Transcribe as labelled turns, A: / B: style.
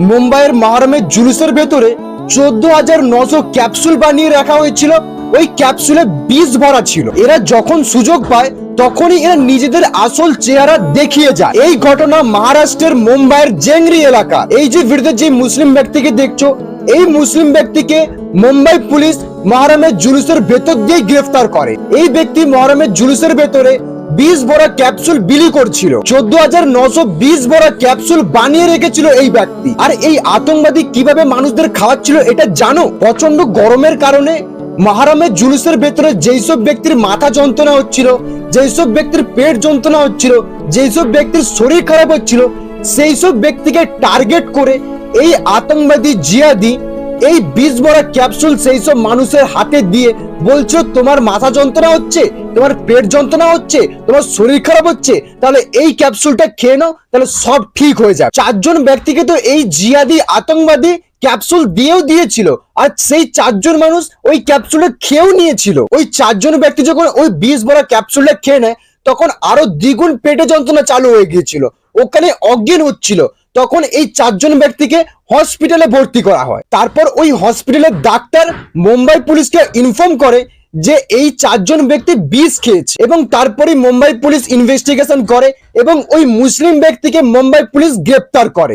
A: মুম্বাইয়ের মহরমের জুলুসের ভেতরে 14,900 ক্যাপসুল বানিয়ে রাখা হয়েছিল। ওই ক্যাপসুলে বিষ ভরা ছিল। এরা যখন সুযোগ পায় তখনই এরা নিজেদের আসল চেহারা দেখিয়ে যায়। এই ঘটনা মহারাষ্ট্রের মুম্বাইয়ের জেংরি এলাকা। এই যে ভিডিওতে যে মুসলিম ব্যক্তিকে দেখছো, এই মুসলিম ব্যক্তিকে মুম্বাই পুলিশ মহরমের জুলুসের ভেতর দিয়ে গ্রেফতার করে। এই ব্যক্তি মহরমের জুলুসের ভেতরে 20 ভরা ক্যাপসুল বিলি করছিল। 14,920 ভরা ক্যাপসুল বানিয়ে রেখেছিল এই ব্যক্তি। আর এই আতঙ্কবাদী কিভাবে মানুষদের খাওয়াচ্ছিল এটা জানো? প্রচন্ড গরমের কারণে মহরমের জুলুসের ভেতরে যেসব ব্যক্তির মাথা যন্ত্রণা হচ্ছিল, যেসব ব্যক্তির পেট যন্ত্রণা হচ্ছিল, যেসব ব্যক্তির শরীর খারাপ হচ্ছিল, সেই সব ব্যক্তিকে টার্গেট করে এই আতঙ্কবাদী জিহাদি এই 20 ভরা ক্যাপসুল সেই সব মানুষের হাতে দিয়ে বলছো, তোমার মাথা যন্ত্রণা হচ্ছে, তোমার পেট যন্ত্রণা হচ্ছে, তোমার শরীর খারাপ হচ্ছে, তাহলে এই ক্যাপসুলটা খেয়ে নাও, তাহলে সব ঠিক হয়ে যাবে। 4 জন ব্যক্তিকে তো এই জিহাদি আতঙ্কবাদী ক্যাপসুল দিয়েছিল, আর সেই 4 জন মানুষ ওই ক্যাপসুলটা খেয়েও নিয়েছিল। ওই 4 জন ব্যক্তি যখন ওই 20 ভরা ক্যাপসুলটা খেয়ে নেয় তখন আরো দ্বিগুণ পেটে যন্ত্রণা চালু হয়ে গিয়েছিল, ওখানে অজ্ঞান হচ্ছিল। তখন এই 4 জন ব্যক্তিকে হসপিটালে ভর্তি করা হয়। তারপর ওই হসপিটালের ডাক্তার মুম্বাই পুলিশকে ইনফর্ম করে যে এই 4 জন ব্যক্তি বিষ খেয়েছে, এবং তারপরে মুম্বাই পুলিশ ইনভেস্টিগেশন করে এবং ওই মুসলিম ব্যক্তিকে মুম্বাই পুলিশ গ্রেপ্তার করে।